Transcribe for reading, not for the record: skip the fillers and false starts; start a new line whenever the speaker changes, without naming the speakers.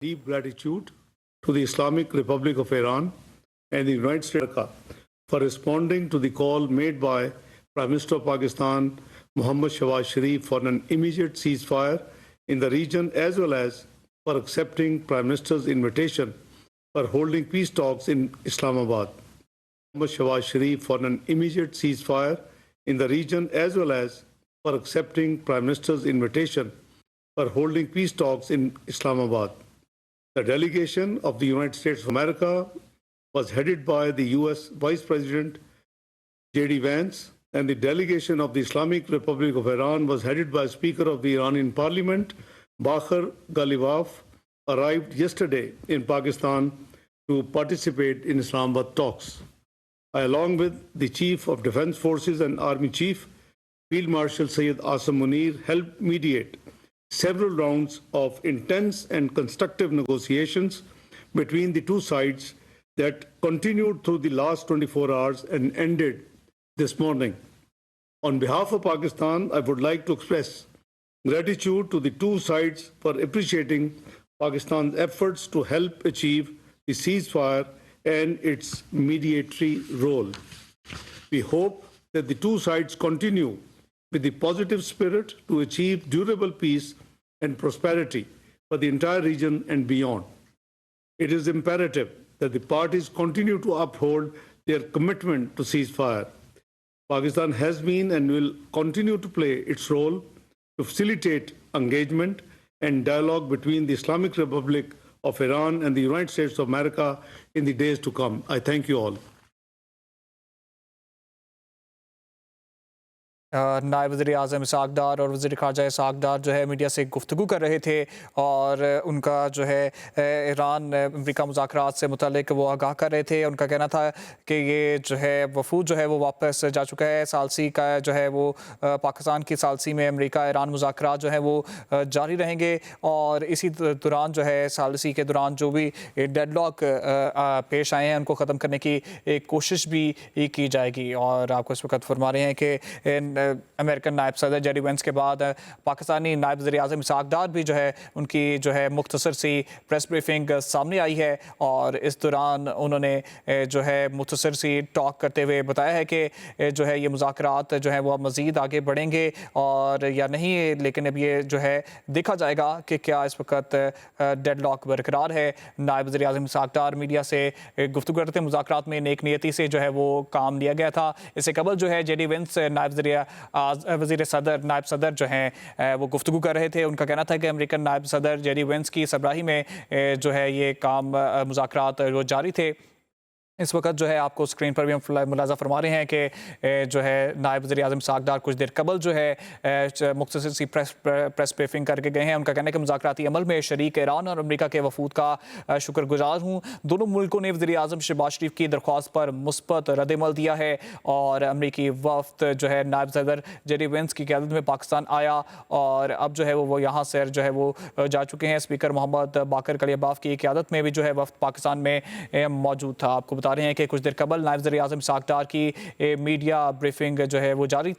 deep gratitude to the Islamic Republic of Iran and the United States of America for responding to the call made by Prime Minister of Pakistan, Mohammad Shahbaz Sharif, for an immediate ceasefire in the region, as well as for accepting Prime Minister's invitation for holding peace talks in Islamabad. Mohammad Shahbaz Sharif for an immediate ceasefire in the region, as well as for accepting Prime Minister's invitation for holding peace talks in Islamabad. The delegation of the United States of America was headed by the U.S. Vice President J.D. Vance, and the delegation of the Islamic Republic of Iran was headed by Speaker of the Iranian Parliament, Bakhar Ghalibaf, arrived yesterday in Pakistan to participate in Islamabad talks. I, along with the Chief of Defense Forces and Army Chief, Field Marshal Syed Asim Munir, helped mediate several rounds of intense and constructive negotiations between the two sides that continued through the last 24 hours and ended this morning. On behalf of Pakistan, I would like to express gratitude to the two sides for appreciating Pakistan's efforts to help achieve the ceasefire and its mediatory role. We hope that the two sides continue with the positive spirit to achieve durable peace and prosperity for the entire region and beyond. It is imperative that the parties continue to uphold their commitment to ceasefire. Pakistan has been and will continue to play its role to facilitate engagement and dialogue between the Islamic Republic of Iran and the United States of America in the days to come. I thank you all.
नायब वज़ीर-ए-आज़म इसहाक़ डार और वज़ीर ख़ारजा इसहाक़ डार जो है media से गुफ्तगू कर रहे थे और उनका जो है ईरान अमेरिका मुज़ाकरात से मुतल्लिक़ वो आगाह कर रहे थे। उनका कहना था कि ये जो है वफ़ूद जो है वो वापस जा चुका है। सालसी का जो है वो पाकिस्तान की सालसी में अमेरिका ईरान मुज़ाकरात जो है वो जारी रहेंगे और इसी दौरान जो है सालसी के दौरान जो भी डेडलॉक पेश आए हैं उनको ख़त्म करने की एक कोशिश भी की जाएगी। और आपको इस वक्त फरमा रहे हैं कि अमेरिकन नायब सदर जेडी वेंस के बाद पाकिस्तानी नायब वज़ीर-ए-आज़म इसहाक़ डार भी जो है उनकी जो है मुख्तसर सी प्रेस ब्रीफिंग सामने आई है और इस दौरान उन्होंने जो है मुख्तसर सी टॉक करते हुए बताया है कि जो है ये मुज़ाकरात जो है वो अब मज़ीद आगे बढ़ेंगे और या नहीं, लेकिन अब ये जो है देखा जाएगा कि क्या इस वक्त डेडलॉक बरकरार है। नायब वज़ीर-ए-आज़म इसहाक़ डार मीडिया से गुफ्तगू करते मुज़ाकरात में नेक नियति से जो है वो काम लिया गया था। इससे कबल जो है जेडी वेंस नायब वज़ीर सदर नायब सदर जो हैं वो गुफ्तगू कर रहे थे। उनका कहना था कि अमेरिकन नायब सदर जेडी वेंस की सरबराही में जो है ये काम मुज़ाकरात वो जारी थे। इस वक्त जो है आपको स्क्रीन पर भी हम मुलाज़ा फरमा रहे हैं कि जो है नायब वज़ीर-ए-आज़म इसहाक़ डार कुछ देर कबल जो है मुख्तसर सी प्रेस ब्रीफिंग करके गए हैं। उनका कहना है कि मुज़ाकराती अमल में शरीक ईरान और अमेरिका के वफूद का शुक्रगुजार हूँ। दोनों मुल्कों ने वज़ीर-ए-आज़म शहबाज शरीफ की दरख्वास्त पर मुस्बत रद्द-ए-अमल दिया है और अमरीकी वफ़द जो है नायब सदर जेडी वेंस की क़यादत में पाकिस्तान आया और अब जो है वो यहाँ से जो है वो जा चुके हैं। स्पीकर मोहम्मद बाकर गलिबाफ की क़यादत में भी जो है वफ़द पाकिस्तान में मौजूद था। आपको बता रहे हैं कि कुछ देर कबल नायब वज़ीर-ए-आज़म इसहाक़ डार की मीडिया ब्रीफिंग जो है वो जारी थी।